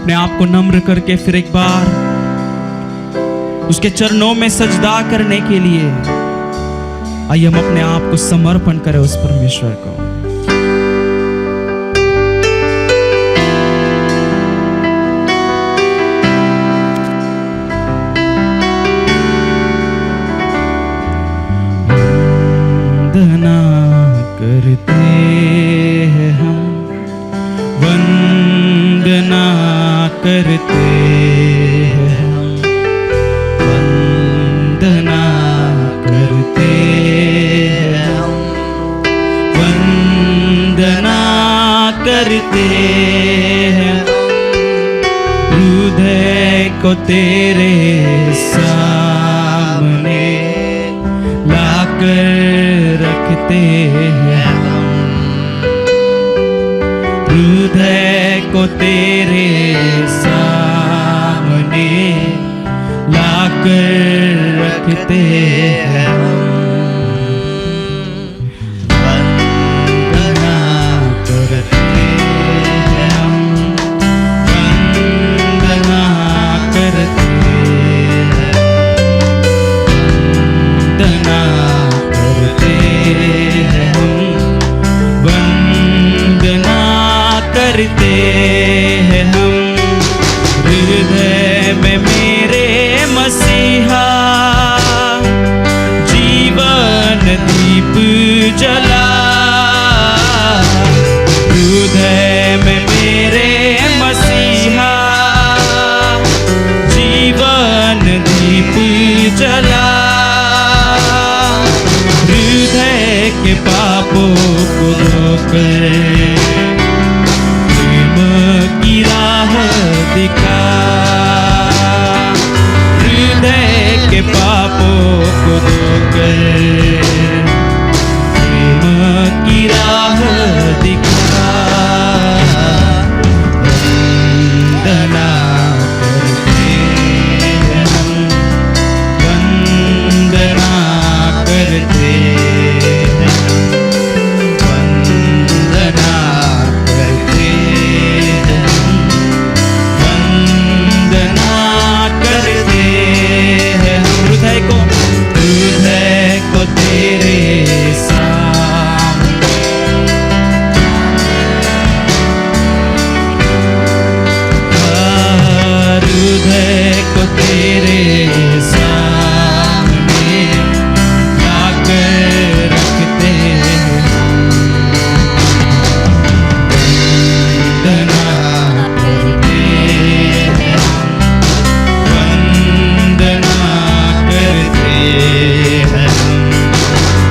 अपने आप को नम्र करके फिर एक बार उसके चरणों में सजदा करने के लिए आइए हम अपने आप को समर्पण करें उस परमेश्वर को। वंदना करते हैं हम, वंदना करते हैं हम, वंदना करते हैं हम, वंदना करते हैं हम, हृदय को तेरे सामने लाकर रखते हैं हम, हृदय को तेरे सामने लाकर रखते हैं हम। वंदना करते हैं हम, वंदना करते हैं, वंदना करते हैं हम, वंदना करते हैं हम। हृदय में मेरे मसीहा जीवन दीप जला, हृदय में मेरे मसीहा जीवन दीप जला, हृदय के पापों को धोकर प्रेम की राह दिखा, हृदय के पापों को धोकर प्रेम की राह दिखा। वंदना करते हैं हम, वंदना करते हैं हम, वंदना करते हैं हम, वंदना करते हैं हम। हृदय को तेरे सामने हृदय को तेरे सामने लाकर रखते हैं, वंदना करते हैं, वंदना करते हैं,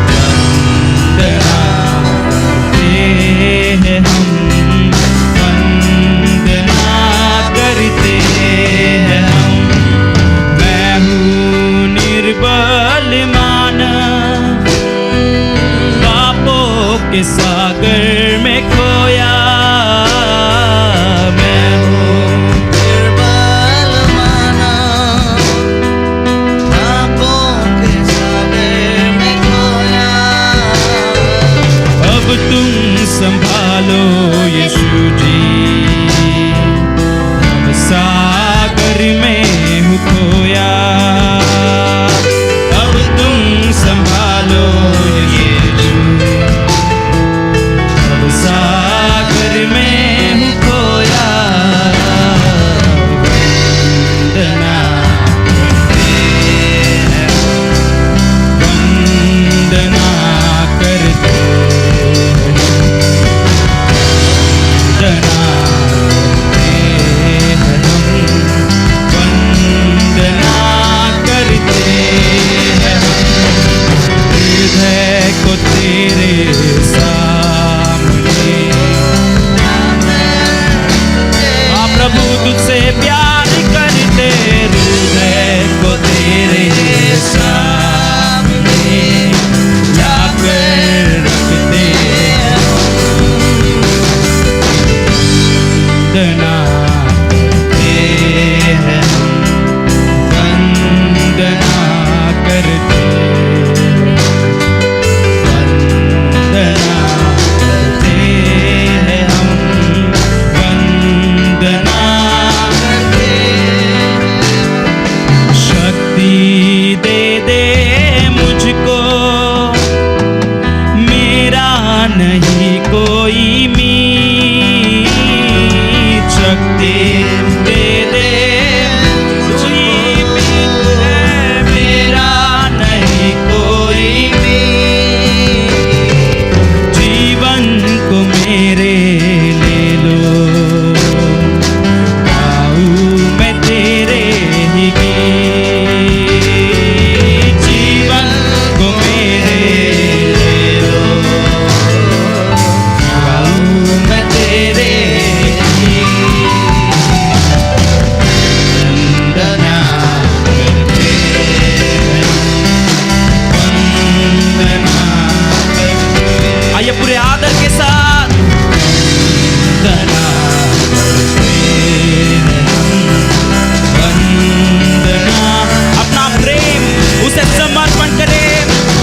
वंदना करते हैं हम, वंदना करते हैं हम। मैं हूँ निर्बल मानव, पापों के सागर में खोया, मैं हूँ निर्बल मानव, पापों के सागर में खोया। अब तुम संभालो यीशु जी, अब सागर में हूँ खोया, अब तुम संभालो यीशु, अब सागर से समर्पण करें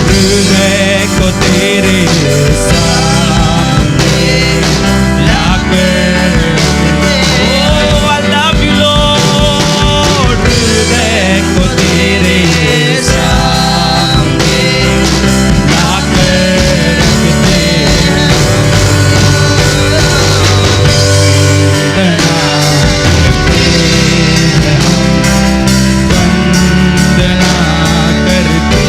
हृदय को तेरे सामने लाकर। Oh, I love you, Lord. हृदय को तेरे सामने लाकर रखते वंदना करते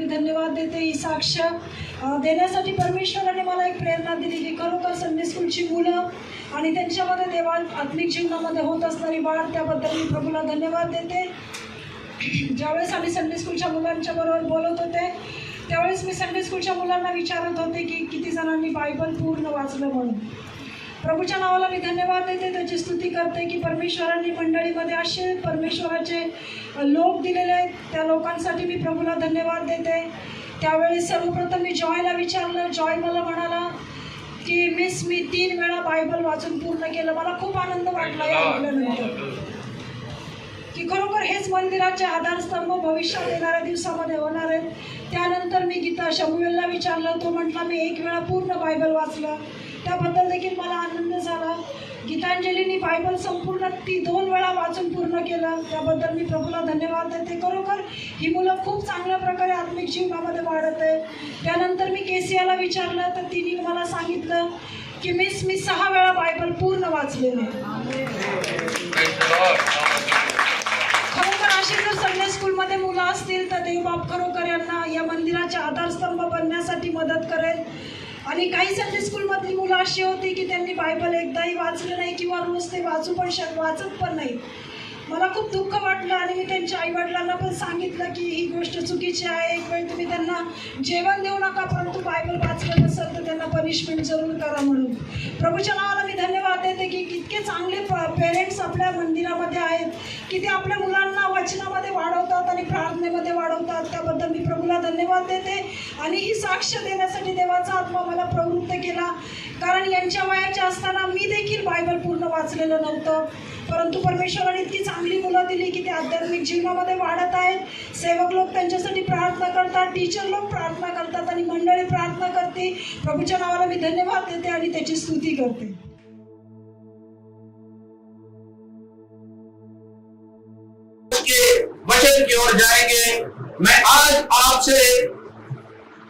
मी धन्यवाद देते. ही साक्ष देण्यासाठी परमेश्वराने मला एक प्रेरणा दिली की खरोखर संडे स्कूलची मुलं आणि त्यांच्यामध्ये देवा आत्मिक जीवनामध्ये होत असणारी वाढ, त्याबद्दल मी प्रभूला धन्यवाद देते. ज्यावेळेस आम्ही संडे स्कूलच्या मुलांच्या बरोबर बोलत होते त्यावेळेस मी संडे स्कूलच्या मुलांना विचारत होते की किती जणांनी बायबल पूर्ण वाचलं म्हणून. प्रभूच्या नावाला मी धन्यवाद देते, त्याची स्तुती करते की परमेश्वरांनी मंडळीमध्ये असे परमेश्वराचे लोक दिलेले आहेत. त्या लोकांसाठी मी प्रभूला धन्यवाद देते. त्यावेळेस सर्वप्रथम मी जॉयला विचारलं. जॉय मला म्हणाला की मिस मी 3 वेळा बायबल वाचून पूर्ण केलं. मला खूप आनंद वाटला या ऐकल्यानंतर की खरोखर हेच मंदिराचे आधारस्तंभ भविष्यात येणाऱ्या दिवसामध्ये होणार आहेत. त्यानंतर मी गीता शमुएलला विचारलं. तो म्हटला मी 1 वेळा पूर्ण बायबल वाचलं. त्याबद्दल देखील मला आनंद झाला. गीतांजलीनी बायबल संपूर्ण 2 वेळा वाचून पूर्ण केलं. त्याबद्दल मी प्रभूला धन्यवाद देते. खरोखर ही मुलं खूप चांगल्या प्रकारे आत्मिक जीवनामध्ये वाढत आहे. त्यानंतर मी केसियाला विचारलं तर तिने मला सांगितलं की मिस मी 6 वेळा बायबल पूर्ण वाचलेले. खरोखर अशी जर संडे स्कूलमध्ये मुलं असतील तर देवबाप खरोखर यांना या मंदिराचे आधारस्तंभ बनण्यासाठी मदत करेल. आणि काही संडे स्कूलमधली मुलं अशी होती की त्यांनी बायबल एकदाही वाचलं नाही किंवा रोज ते वाचत पण नाही. मला खूप दुःख वाटलं आणि मी त्यांच्या आईवडिलांना पण सांगितलं की ही गोष्ट चुकीची आहे. एक वेळ तुम्ही त्यांना जेवण देऊ नका, परंतु बायबल वाचलं नसेल तर त्यांना पनिशमेंट जरूर करा म्हणून. प्रभूच्या नावाला मी धन्यवाद देते की इतके चांगले पेरेंट्स आपल्या मंदिरामध्ये आहेत की ते आपल्या मुलांना वचनामध्ये वाढवतात आणि प्रार्थनेमध्ये वाढवतात. त्याबद्दल मी प्रभूला धन्यवाद देते. आणि ही साक्ष देण्यासाठी देवाचा आत्मा मला प्रवृत्त केला, कारण यांच्या वयाच्या असताना मी देखील बायबल पूर्ण वाचलेलं नव्हतं, परंतु परमेश्वराने इतकी चांगली मुलं दिली की ते आध्यात्मिक जीवनामध्ये वाढत आहेत. सेवक लोक त्यांच्यासाठी प्रार्थना करतात, टीचर लोक प्रार्थना करतात आणि मंडळी प्रार्थना करते. प्रभूच्या नावाला मी धन्यवाद देते आणि त्याची स्तुती करते. वचन की ओर जाएंगे. मैं आज आपसे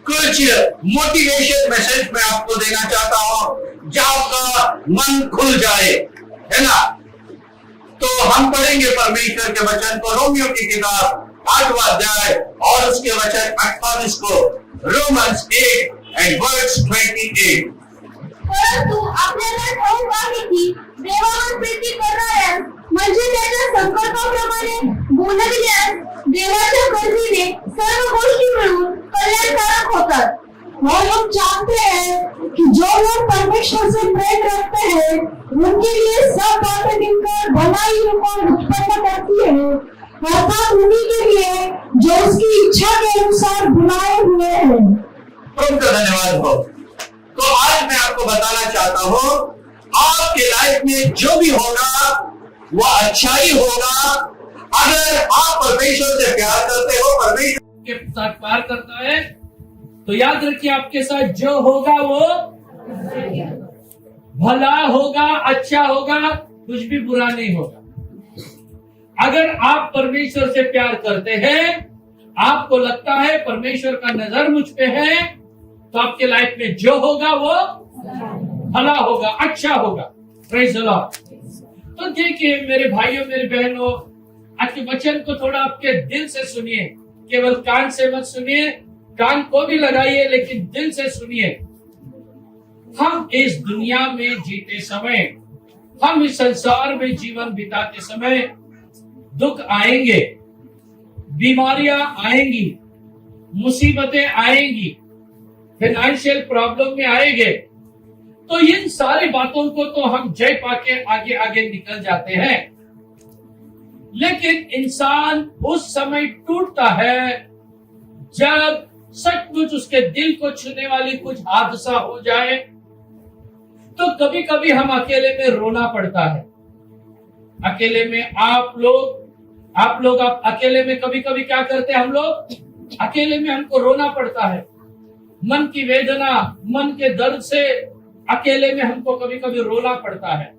कुछ मोटिवेशन मैसेज मैं आपको देना चाहता हूं जो आपका मन खुल जाए, है ना. तो हम पढ़ेंगे परमेश्वर के वचन को, रोमियो की किताब 8वां अध्याय और उसके वचन 28 को, रोमन्स 8 and verse 28. परंतु आपल्याला ठाऊक आहे की देवावर प्रीती करणाऱ्यास म्हणजे त्याच्या संकल्पाप्रमाणे बोलविल्यास देवाच्या कृपेने सर्व गोष्टी मिळून कल्याणकारक होतात. और हम जानते हैं कि जो लोग परमेश्वर से प्रेम रखते हैं उनके लिए सब बातें मिलकर भलाई को उत्पन्न करती है, अर्थात उन्हीं के लिए जो उसकी इच्छा के अनुसार बुलाए हुए हैं. प्रभु का धन्यवाद हो. तो आज मैं आपको बताना चाहता हूं आपके लाइफ में जो भी होगा वह अच्छा ही होगा अगर आप परमेश्वर से प्यार करते हो, परमेश्वर के साथ प्यार करता है तो याद रखिए आपके साथ जो होगा वो भला होगा, अच्छा होगा, कुछ भी बुरा नहीं होगा. अगर आप परमेश्वर से प्यार करते हैं, आपको लगता है परमेश्वर का नजर मुझ पे है, तो आपके लाइफ में जो होगा वो भला होगा, अच्छा होगा. Praise the Lord. तो देखिए मेरे भाइयों मेरे बहनों, आज के वचन को थोड़ा आपके दिल से सुनिए, केवल कान से मत सुनिए, कान को भी लगाइए लेकिन दिल से सुनिए. हम इस दुनिया में जीते समय, हम इस संसार में जीवन बिताते समय दुख आएंगे, बीमारियां आएंगी, मुसीबतें आएंगी, फाइनेंशियल प्रॉब्लम में आएंगे. तो इन सारी बातों को तो हम जय पाके आगे आगे निकल जाते हैं. लेकिन इंसान उस समय टूटता है जब सचमुच उसके दिल को छूने वाली कुछ हादसा हो जाए. तो कभी कभी हम अकेले में रोना पड़ता है. अकेले में आप लोग अकेले में कभी कभी क्या करते हैं, हम लोग अकेले में हमको रोना पड़ता है. मन की वेदना, मन के दर्द से अकेले में हमको कभी कभी रोना पड़ता है.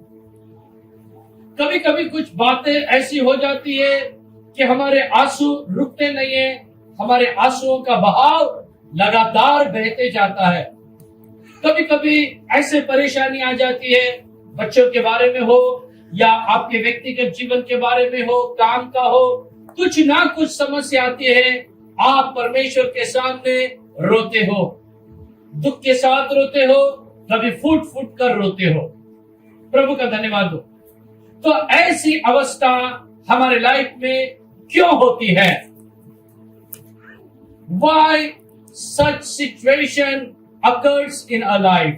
कभी कभी कुछ बातें ऐसी हो जाती है कि हमारे आंसू रुकते नहीं है, हमारे आंसुओं का बहाव लगातार बहते जाता है. कभी कभी ऐसे परेशानी आ जाती है, बच्चों के बारे में हो या आपके व्यक्तिगत जीवन के बारे में हो, काम का हो, कुछ ना कुछ समस्या आती है आप परमेश्वर के सामने रोते हो, दुख के साथ रोते हो, कभी फूट फूट कर रोते हो। प्रभु का धन्यवाद हो। तो ऐसी अवस्था हमारे लाइफ में क्यों होती है? Why such situation occurs in our life?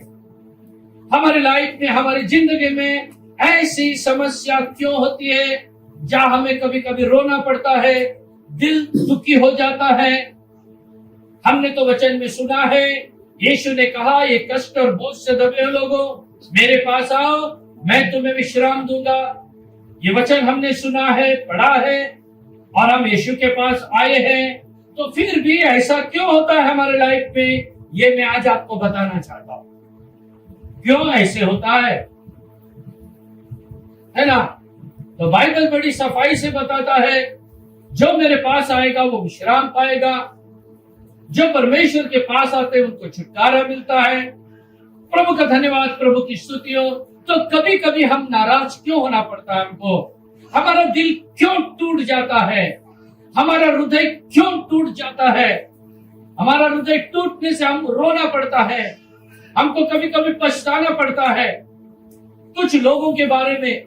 हमारे लाइफ में, हमारी जिंदगी में ऐसी समस्या क्यों होती है जहां हमें कभी कभी रोना पड़ता है, दिल दुखी हो जाता है। हमने तो वचन में सुना है, यीशु ने कहा, ये कष्ट और बोझ से दबे हो लोगों, मेरे पास आओ, मैं तुम्हें विश्राम दूंगा। ये वचन हमने सुना है, पढ़ा है, और हम यीशु के पास आए हैं। तो फिर भी ऐसा क्यों होता है हमारे लाइफ में, ये मैं आज आपको बताना चाहता हूं। क्यों ऐसे होता है ना? तो बाइबल बड़ी सफाई से बताता है, जो मेरे पास आएगा वो विश्राम पाएगा, जो परमेश्वर के पास आते हैं उनको छुटकारा मिलता है। प्रभु का धन्यवाद, प्रभु की स्तुति हो। तो कभी कभी हम नाराज क्यों होना पड़ता है हमको? हमारा दिल क्यों टूट जाता है? हमारा हृदय क्यों टूट जाता है? हमारा हृदय टूटने से हम रोना पड़ता है, हमको कभी कभी पछताना पड़ता है कुछ लोगों के बारे में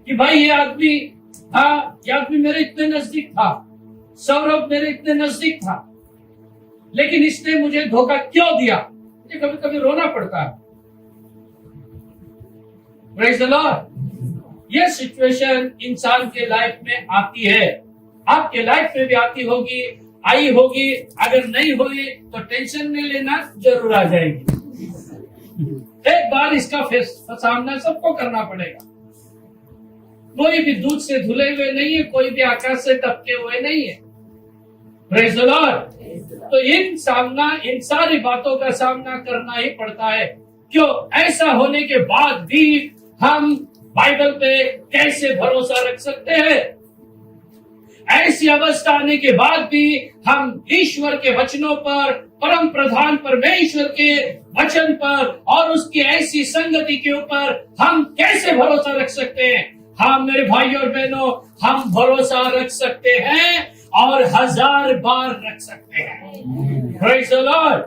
कि भाई ये आदमी मेरे इतने नजदीक था, सौरभ मेरे इतने नजदीक था, लेकिन इसने मुझे धोखा क्यों दिया? ये कभी कभी रोना पड़ता है। Praise the Lord. ये सिचुएशन इंसान के लाइफ में आती है, आपके लाइफ में भी आती होगी, आई होगी। अगर नहीं हुई तो टेंशन नहीं लेना, जरूर आ जाएगी। एक बार इसका सामना सबको करना पड़ेगा। कोई भी दूध से धुले हुए नहीं है, कोई भी आकाश से टपके हुए नहीं है। Praise the Lord. तो इन सारी बातों का सामना करना ही पड़ता है। क्यों? ऐसा होने के बाद भी हम बाइबल पे कैसे भरोसा रख सकते हैं? ऐसी अवस्था आने के बाद भी हम ईश्वर के वचनों पर, परम प्रधान परमेश्वर के वचन पर और उसकी ऐसी संगति के ऊपर हम कैसे भरोसा रख सकते हैं? हाँ मेरे भाइयों और बहनों, हम भरोसा रख सकते हैं और 1000 बार रख सकते हैं। Praise the Lord.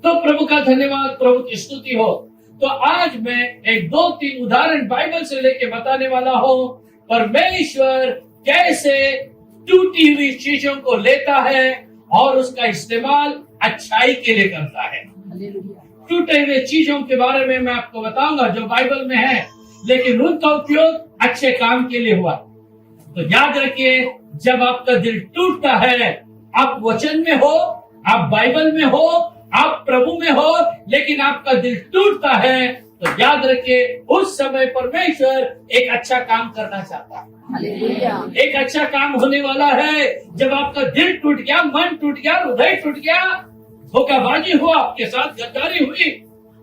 तो प्रभु का धन्यवाद, प्रभु की स्तुति हो। तो आज मैं एक 2-3 उदाहरण बाइबल से लेके बताने वाला हूं, परमेश्वर कैसे टूटी हुई चीजों को लेता है और उसका इस्तेमाल अच्छाई के लिए करता है। टूटे हुए चीजों के बारे में मैं आपको बताऊंगा जो बाइबल में है, लेकिन उनका उपयोग अच्छे काम के लिए हुआ। तो याद रखिए, जब आपका दिल टूटता है, आप वचन में हो, आप बाइबल में हो, आप प्रभु में हो, लेकिन आपका दिल टूटता है, तो याद रखिए उस समय परमेश्वर एक अच्छा काम करना चाहता है। एक अच्छा काम होने वाला है। जब आपका दिल टूट गया, मन टूट गया, हृदय टूट गया, धोखाबाजी हो, आपके साथ गद्दारी हुई,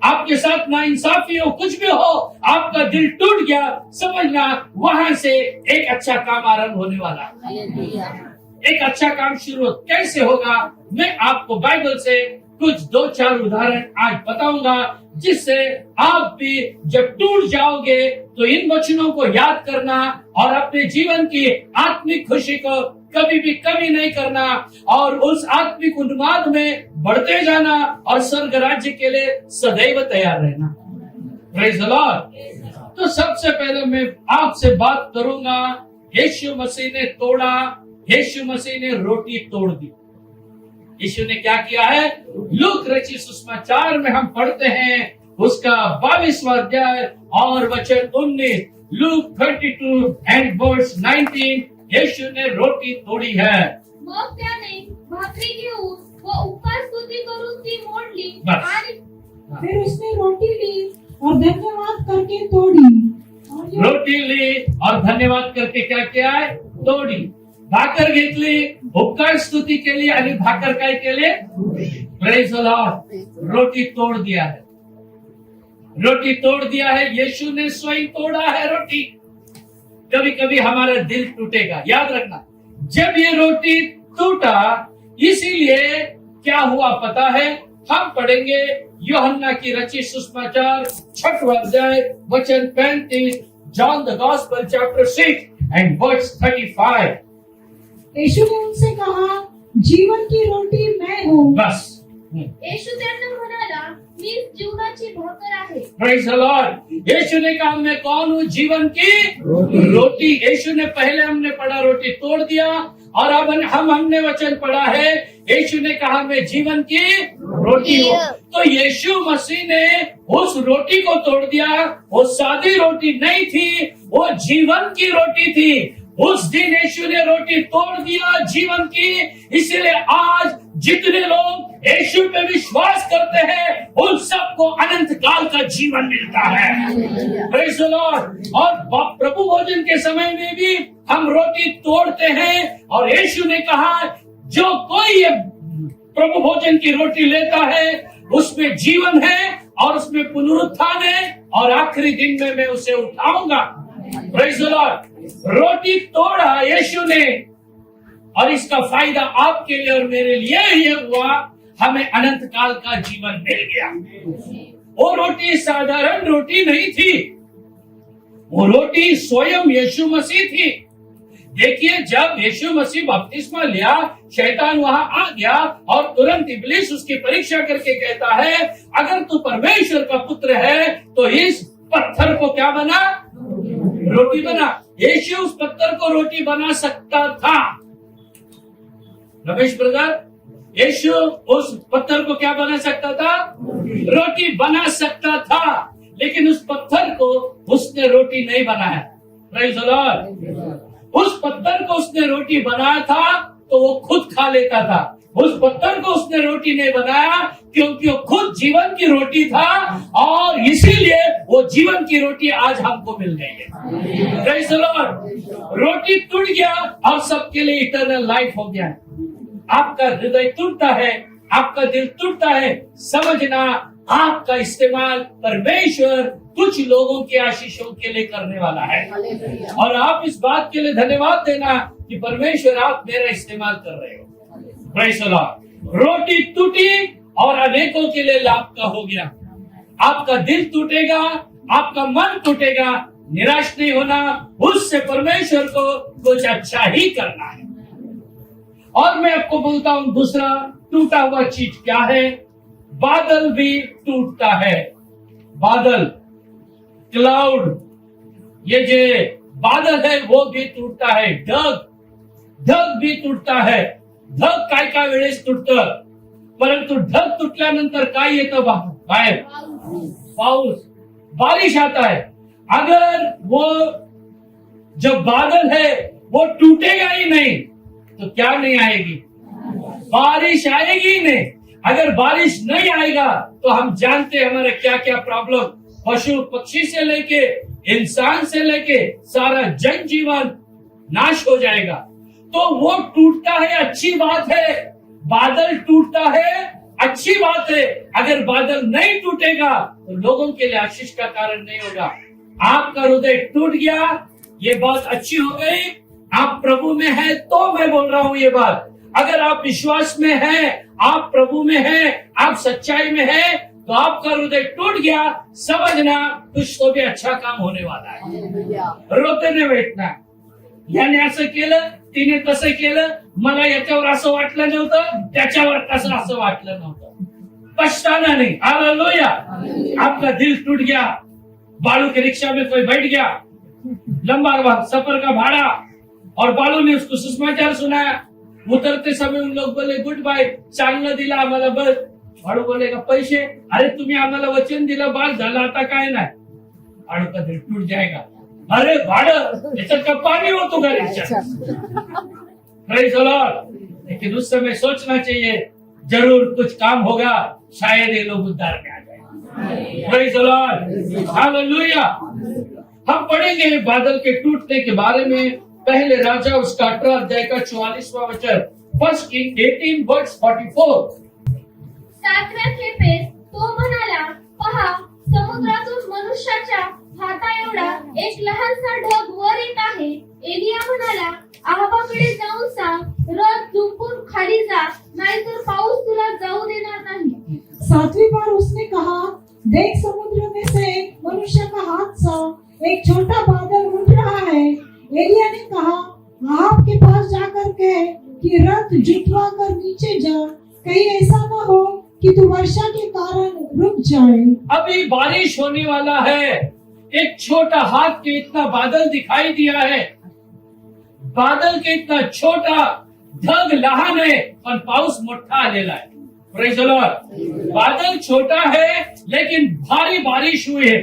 आपके साथ नाइंसाफी हो, कुछ भी हो, आपका दिल टूट गया, समझना वहां से एक अच्छा काम आरंभ होने वाला है। एक अच्छा काम शुरू कैसे होगा, मैं आपको बाइबल से कुछ 2-4 उदाहरण आज बताऊंगा, जिससे आप भी जब टूट जाओगे तो इन वचनों को याद करना और अपने जीवन की आत्मिक खुशी को कभी भी कमी नहीं करना और उस आत्मिक उन्माद में बढ़ते जाना और स्वर्ग राज्य के लिए सदैव तैयार रहना। Praise the Lord. तो सबसे पहले मैं आपसे बात करूंगा, यीशु मसीह ने तोड़ा, यीशु मसीह ने रोटी तोड़ दी। यीशु ने क्या किया है? लूक रचित सुसमाचार में हम पढ़ते हैं उसका 22वां अध्याय और वचन 19, लूक 32 एंड वर्स 19, यीशु ने रोटी तोड़ी है। मग त्याने भाकरी घेऊन व उपकार स्तुती करून ती मोडली बस। आणि फिर उसने रोटी ली और धन्यवाद करके तोड़ी और जब रोटी ली और धन्यवाद करके क्या किया है? तोडी. भाकर घेतली उपकार स्तुती केली आणि भाकर काय केले? Praise the Lord. रोटी तोड़ दिया है. रोटी तोड़ दिया है. यीशु ने स्वयं तोड़ा है रोटी. कभी कभी हमारा दिल टूटेगा, याद रखना. जब ये रोटी टूटा, इसीलिए क्या हुआ पता है? हम पढ़ेंगे यूहन्ना की रचित सुसमाचार 6वां अध्याय वचन 35, John the gospel chapter 6 and verse 35. यीशु ने उनसे कहा, जीवन की रोटी मैं हूँ। बस। येशू त्यांना म्हणाला, मीच जीवनाची भाकर आहे। Praise the Lord। यीशु ने कहा मैं कौन हूँ? जीवन की रोटी। यीशु ने पहले हमने पढ़ा रोटी तोड़ दिया, और अब हमने वचन पढ़ा है यीशु ने कहा मैं जीवन की रोटी हूँ। तो यीशु मसीह ने उस रोटी को तोड़ दिया। वो सादी रोटी नहीं थी, वो जीवन की रोटी थी। उस दिन यीशु ने रोटी तोड़ दिया जीवन की। इसलिए आज जितने लोग यीशु पे विश्वास करते हैं उन सबको अनंत काल का जीवन मिलता है। Praise the Lord। और प्रभु भोजन के समय में भी हम रोटी तोड़ते हैं, और यीशु ने कहा जो कोई ये प्रभु भोजन की रोटी लेता है उसमें जीवन है और उसमें पुनरुत्थान है, और आखिरी दिन में मैं उसे उठाऊंगा। Praise the Lord। रोटी तोड़ा यीशु ने, और इसका फायदा आपके लिए और मेरे लिए ये हुआ, हमें अनंत काल का जीवन मिल गया। वो रोटी साधारण रोटी नहीं थी, वो रोटी स्वयं यीशु मसीह थी। देखिए जब यीशु मसीह बपतिस्मा लिया, शैतान वहां आ गया और तुरंत इब्लीस उसकी परीक्षा करके कहता है अगर तू परमेश्वर का पुत्र है तो इस पत्थर को क्या बना? रोटी बना। यीशु उस पत्थर को रोटी बना सकता था। रमेश ब्रदर, यीशु उस पत्थर को क्या बना सकता था? रोटी बना सकता था, लेकिन उस पत्थर को उसने रोटी नहीं बनाया। Praise the Lord. उस पत्थर को उसने रोटी बनाया था तो वो खुद खा लेता था। उस पत्थर को उसने रोटी नहीं बनाया क्योंकि वो खुद जीवन की रोटी था, और इसीलिए वो जीवन की रोटी आज हमको मिल गई है। Praise the Lord. रोटी टूट गया और सबके लिए इटर्नल लाइफ हो गया। आपका हृदय टूटता है, आपका दिल टूटता है, समझना आपका इस्तेमाल परमेश्वर कुछ लोगों के आशीषों के लिए करने वाला है, और आप इस बात के लिए धन्यवाद देना कि परमेश्वर आप मेरा इस्तेमाल कर रहे हो। Praise the Lord. रोटी टूटी और अनेकों के लिए लाभ का हो गया। आपका दिल टूटेगा, आपका मन टूटेगा, निराश नहीं होना, उससे परमेश्वर को कुछ अच्छा ही करना है। और मैं आपको बोलता हूं दूसरा टूटा हुआ चीज क्या है? बादल भी टूटता है। बादल, क्लाउड, ये जो बादल है वो भी टूटता है। ढग भी टूटता है। ढग काय वेळेस तुटतं, परंतु ढग तुटल्यानंतर काय येतं बाहेर? पाऊस, बारिश आता है। अगर वो जो बादल है वो टूटेगा ही नहीं तो क्या नहीं आएगी? बारिश आएगी ही नहीं। अगर बारिश नहीं आएगा तो हम जानते हैं हमारा क्या क्या प्रॉब्लम, पशु पक्षी से लेके इंसान से लेके सारा जनजीवन नाश हो जाएगा। तो वो टूटता है, अच्छी बात है। बादल टूटता है, अच्छी बात है। अगर बादल नहीं टूटेगा तो लोगों के लिए आशीष का कारण नहीं होगा। आपका हृदय टूट गया, ये बात अच्छी हो गई। आप प्रभु में हैं तो मैं बोल रहा हूं ये बात। अगर आप विश्वास में हैं, आप प्रभु में हैं, आप सच्चाई में हैं, तो आपका हृदय टूट गया, समझना कुछ तो भी अच्छा काम होने वाला है। रोते नाही भेटणार। याने असं केलं, तिने तसं केलं, मला याच्यावर असं वाटलं नव्हतं, त्याच्यावर तसं असं वाटलं नव्हतं। पछताना नहीं। हालेलुया। आपका दिल टूट गया। बालू के रिक्शा में कोई बैठ गया, लंबा सफर का भाड़ा, और बालू ने उसको सुसमाचार सुनाया। उतरते समय उन लोग बोले गुड बाय, चांगलं दिला आम्हाला बस। बाळू बोलेगा पैसे? अरे तुम्ही आम्हाला वचन दिलं, बाल झालं, आता काय नाही। बाळू का दिल टूट जाएगा। अरे भाड़ं, याच्यात का पानी होतो का रिक्शा? Praise the Lord. लेकिन उस समय सोचना चाहिए जरूर कुछ काम होगा, शायद ये लोग उद्धार में आ जाए। Praise the lord. हालेलुया। हम पढ़ेंगे बादल के टूटने के बारे में। पहले राजा उसका 18 अध्याय का 44वां वचन, 1 Kings 18:44। 7व्या खेपेस तो म्हणाला, पहा समुद्रातून मनुष्याच्या हाता एवढा एक लहानसा ढग वर येत आहे। एलिया म्हणाला, आहाबाकडे जाऊन सांग, रथ झुंपून खाली जा, नाहीतर पाऊस तुला जाऊ देणार नाही। 7वीं बार उसने कहा, देख समुद्र में से मनुष्य का हाथ सा एक छोटा बादल उठ रहा है। एलिया ने कहा, आपके पास जाकर कहे कि रथ जुटवा कर नीचे जा, कहीं ऐसा ना हो कि तू वर्षा के कारण रुक जाए। अभी बारिश होने वाला है। एक छोटा हाथ के इतना बादल दिखाई दिया है, बादल के इतना छोटा ढग लहान है और पाऊस मोठा आलेला है। Praise the Lord. बादल छोटा है लेकिन भारी बारिश हुई है।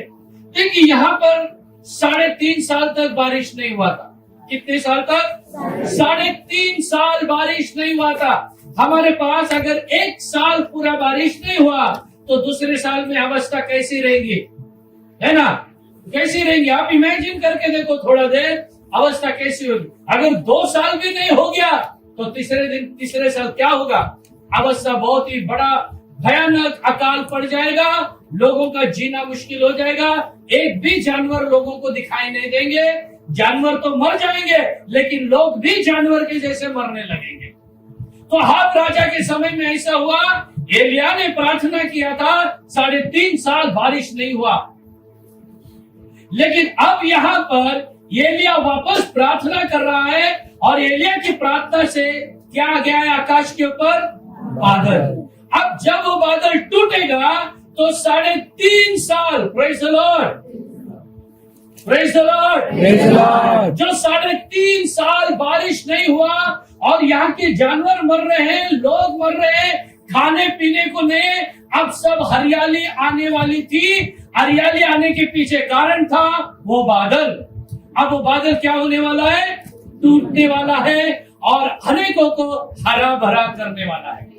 देखिए यहाँ पर 3.5 साल तक बारिश नहीं हुआ था। कितने साल तक? 3.5 साल बारिश नहीं हुआ था। हमारे पास अगर 1 साल पूरा बारिश नहीं हुआ तो दूसरे साल में अवस्था कैसी रहेगी, है ना? कैसी रहेंगी? आप इमेजिन करके देखो थोड़ा देर, अवस्था कैसी होगी। अगर 2 साल भी नहीं हो गया तो तीसरे साल क्या होगा? अवस्था बहुत ही बड़ा भयानक अकाल पड़ जाएगा, लोगों का जीना मुश्किल हो जाएगा। एक भी जानवर लोगों को दिखाई नहीं देंगे। जानवर तो मर जाएंगे लेकिन लोग भी जानवर के जैसे मरने लगेंगे। तो हाथ राजा के समय में ऐसा हुआ। एलिया ने प्रार्थना किया था, 3.5 साल बारिश नहीं हुआ। लेकिन अब यहाँ पर एलिया वापस प्रार्थना कर रहा है और एलिया की प्रार्थना से क्या आ गया है? आकाश के ऊपर बादल। अब जब वो बादल टूटेगा तो 3.5 साल, praise the Lord, praise the Lord, जो 3.5 साल बारिश नहीं हुआ और यहाँ के जानवर मर रहे हैं, लोग मर रहे हैं, खाने पीने को नहीं। अब सब हरियाली आने वाली थी। हरियाली आने के पीछे कारण था वो बादल। अब वो बादल क्या होने वाला है? टूटने वाला है और अनेकों को हरा भरा करने वाला है।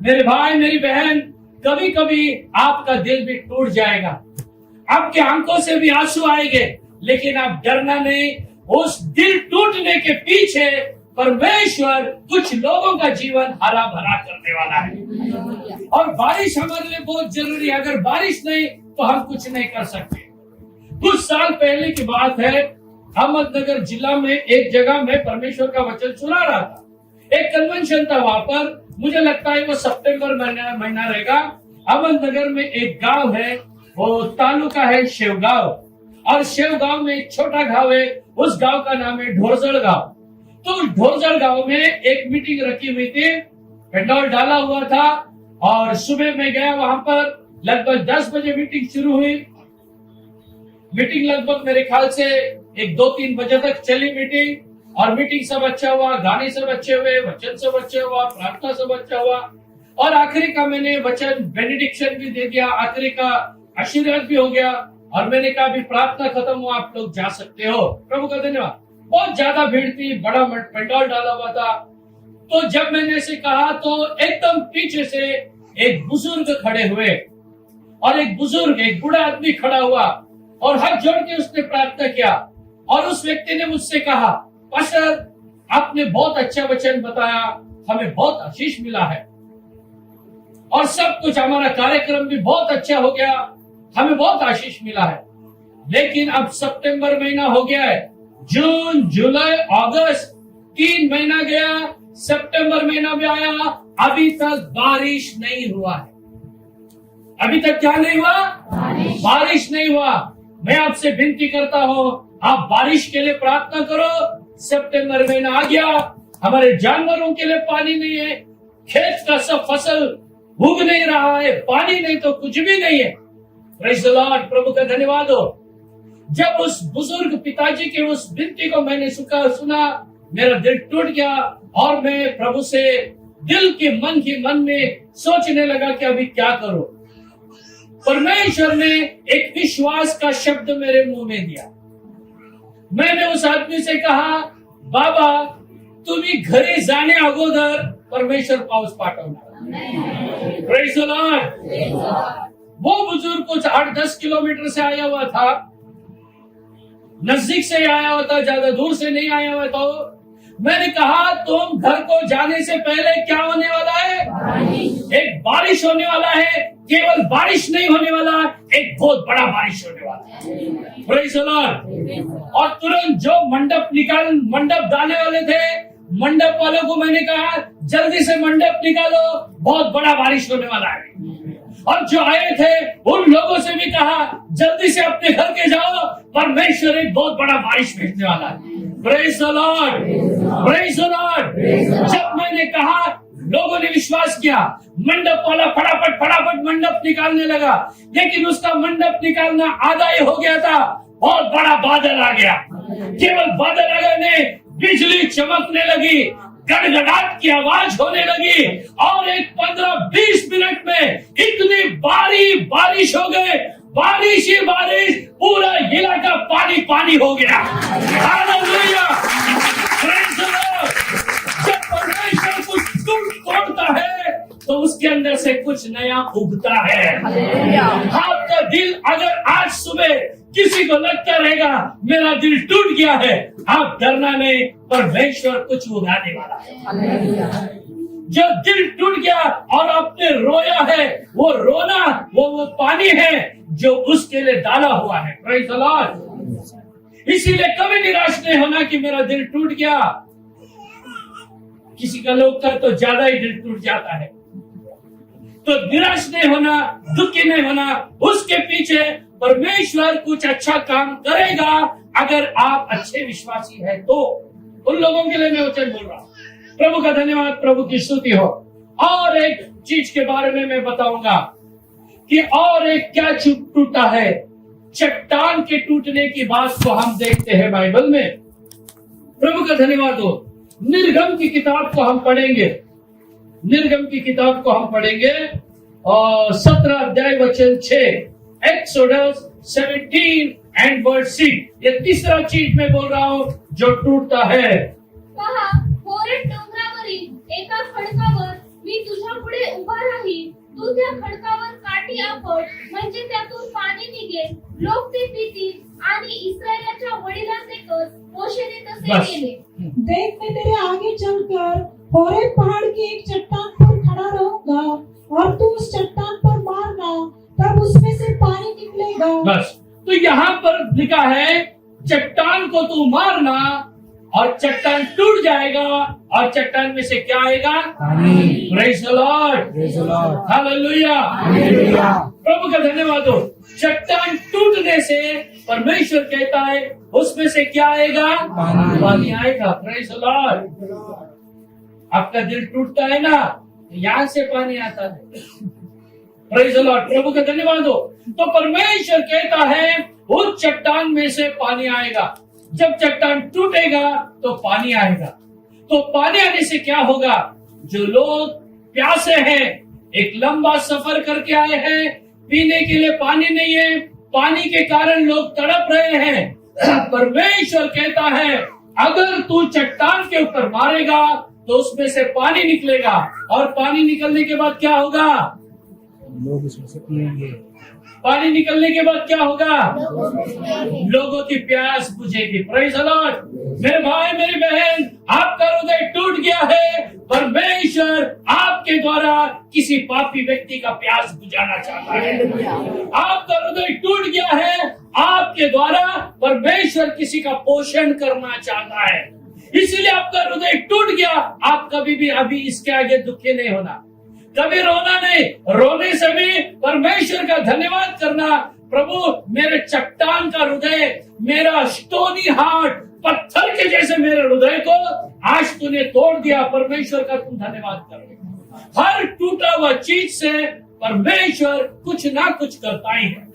मेरे भाई मेरी बहन, कभी कभी आपका दिल भी टूट जाएगा, आपके आंखों से भी आंसू आएंगे, लेकिन आप डरना नहीं। उस दिल टूटने के पीछे परमेश्वर कुछ लोगों का जीवन हरा भरा करने वाला है। और बारिश हमारे लिए बहुत जरूरी है। अगर बारिश नहीं तो हम कुछ नहीं कर सकते। कुछ साल पहले की बात है, अहमदनगर जिला में एक जगह में परमेश्वर का वचन सुना रहा था। एक कन्वेंशन था वहां पर, मुझे लगता है वो सितंबर महीना रहेगा। अहमदनगर में एक गांव है, वो तालुका है शेवगांव, और शेवगांव में एक छोटा गांव है, उस गांव का नाम है ढोरजड़ गांव। तो ढोरजड़ गांव में एक मीटिंग रखी हुई थी, पेट्रोल डाला हुआ था और सुबह में गया वहां पर। लगभग 10 बजे मीटिंग शुरू हुई। मीटिंग लगभग मेरे ख्याल से 1-2-3 बजे तक चली मीटिंग, और मीटिंग सब अच्छा हुआ, गाने सब अच्छे हुए, वचन सब अच्छा हुआ, प्रार्थना सब अच्छा हुआ, और आखिरी का मैंने वचन बेनेडिक्शन भी दे दिया, आखिरी का आशीर्वाद भी हो गया, और मैंने कहा अभी प्रार्थना खत्म हुआ, आप लोग जा सकते हो। प्रभु का धन्यवाद। बहुत ज्यादा भीड़ थी, बड़ा पंडाल डाला हुआ था। तो जब मैंने ऐसे कहा तो एकदम पीछे से एक बुजुर्ग खड़े हुए, और एक बूढ़ा आदमी खड़ा हुआ और हाथ जोड़ के उसने प्रार्थना किया, और उस व्यक्ति ने मुझसे कहा, पास्टर आपने बहुत अच्छा वचन बताया, हमें बहुत आशीष मिला है, और सब कुछ हमारा कार्यक्रम भी बहुत अच्छा हो गया, हमें बहुत आशीष मिला है। लेकिन अब सितंबर महीना हो गया है, जून जुलाई अगस्त 3 महीना गया, सितंबर महीना भी आया, अभी तक बारिश नहीं हुआ है। अभी तक क्या नहीं हुआ? बारिश नहीं हुआ। मैं आपसे विनती करता हूँ, आप बारिश के लिए प्रार्थना करो। सितंबर महीना आ गया, हमारे जानवरों के लिए पानी नहीं है, खेत का सब फसल उग नहीं रहा है, पानी नहीं तो कुछ भी नहीं है। प्रेज़ द लॉर्ड, प्रभु का धन्यवाद हो। जब उस बुजुर्ग पिताजी के उस विनती को मैंने सुना, मेरा दिल टूट गया, और मैं प्रभु से दिल के मन में सोचने लगा कि अभी क्या करूं। परमेश्वर ने एक विश्वास का शब्द मेरे मुंह में दिया। मैंने उस आदमी से कहा, बाबा तुम्ही घरी जाणे अगोदर परमेश्वर पाऊस पाठवणार। Praise the Lord. वो बुजुर्ग कुछ 8-10 किलोमीटर से आया हुआ था, नजदीक से आया हुआ था, ज्यादा दूर से नहीं आया हुआ था। मैंने कहा तुम घर को जाने से पहले क्या होने वाला है? एक बारिश होने वाला है। केवल बारिश नहीं होने वाला, एक बहुत बड़ा बारिश होने वाला है। Praise the Lord. और तुरंत जो मंडप डालने वाले थे, मंडप वालों को मैंने कहा जल्दी से मंडप निकालो, बहुत बड़ा बारिश होने वाला है। और जो आए थे उन लोगों से भी कहा जल्दी से अपने घर के जाओ, परमेश्वर एक बहुत बड़ा बारिश भेजने वाला है। Praise the Lord, praise the Lord. जब मैंने कहा, लोगों ने विश्वास किया, मंडप वाला फटाफट मंडप निकालने लगा, लेकिन उसका मंडप निकालना आधा ही हो गया था, बहुत बड़ा बादल आ गया। केवल बादल आ गए नहीं, बिजली चमकने लगी, गड़गड़ाहट की आवाज होने लगी, और एक 15-20 मिनट में इतनी बारिश हो गई, बारिश ही बारिश, पूरा इलाका पानी हो गया। Hallelujah, praise the Lord. जब परमेश्वर कुछ तोड़ता है तो उसके अंदर से कुछ नया उगता है। आपका दिल अगर आज सुबह किसी को लगता रहेगा मेरा दिल टूट गया है, आप डरना नहीं, परमेश्वर कुछ उगाने वाला है। जो दिल टूट गया और आपने रोया है, वो रोना वो पानी है जो उसके लिए डाला हुआ है। Praise the Lord. इसीलिए कभी निराश नहीं होना कि मेरा दिल टूट गया। किसी का लोग का तो ज्यादा ही दिल टूट जाता है, तो निराश नहीं होना, दुखी नहीं होना। उसके पीछे परमेश्वर कुछ अच्छा काम करेगा अगर आप अच्छे विश्वासी हैं तो। उन लोगों के लिए मैं वचन बोल रहा हूं। प्रभु का धन्यवाद, प्रभु की स्तुति हो। और एक चीज के बारे में मैं बताऊंगा कि और एक क्या टूटा है। चट्टान के टूटने की बात को हम देखते हैं बाइबल में। प्रभु का धन्यवाद हो। निर्गम की किताब को हम पढ़ेंगे, निर्गम की किताब को हम पढ़ेंगे और 17 अध्याय वचन 6, एक्सोडस 17 एंड वर्स 6। ये तीसरा चीज मैं बोल रहा हूं जो टूटता है। पहा, होरेब डोंगरावरील एका खडकावर मी तुझ्या पुढे उभा राहीन, तू त्या खडकावर काठी आपट, म्हणजे त्यातून पाणी निघेल, लोक ते पितील आणि इस्रायलाच्या वडिलांचे कर मोशेने तसे बस। केले। देख, मैं तेरे आगे चलकर होरेब पहाड़ की एक चट्टान पर खड़ा रहूंगा और तू उस चट्टान पर मारना, तब उसमें से पानी निकलेगा। बस। तो यहाँ पर लिखा है चट्टान को तू मारना और चट्टान टूट जाएगा, और चट्टान में से क्या आएगा? Praise the lord, hallelujah. प्रभु का धन्यवाद हो। चट्टान टूटने से परमेश्वर कहता है उसमें से क्या आएगा? पानी आएगा। Praise the Lord. आपका दिल टूटता है ना, यहां से पानी आता है। Praise the Lord. प्रभु का धन्यवाद हो। तो परमेश्वर कहता है उस चट्टान में से पानी आएगा। जब चट्टान टूटेगा तो पानी आएगा। तो पानी आने से क्या होगा? जो लोग प्यासे हैं, एक लंबा सफर करके आए हैं, पीने के लिए पानी नहीं है, पानी के कारण लोग तड़प रहे हैं। परमेश्वर कहता है अगर तू चट्टान के ऊपर मारेगा तो उसमें से पानी निकलेगा, और पानी निकलने के बाद क्या होगा? लोग उसमें से पिएंगे। पानी निकलने के बाद क्या होगा? लोगों की प्यास बुझेगी। Praise the Lord. मेरे भाई मेरी बहन, आपका हृदय टूट गया है, परमेश्वर आपके द्वारा किसी पापी व्यक्ति का प्यास बुझाना चाहता है। आपका हृदय टूट गया है, आपके द्वारा परमेश्वर किसी का पोषण करना चाहता है। इसीलिए आपका हृदय टूट गया। आप कभी भी अभी इसके आगे दुखी नहीं होना, कभी रोना नहीं। रोने से भी परमेश्वर का धन्यवाद करना, प्रभु मेरे चट्टान का हृदय, मेरा स्टोनी हार्ट, पत्थर के जैसे मेरे हृदय को आज तूने तोड़ दिया। परमेश्वर का तुम धन्यवाद करो। हर टूटा हुआ चीज से परमेश्वर कुछ ना कुछ करता ही है।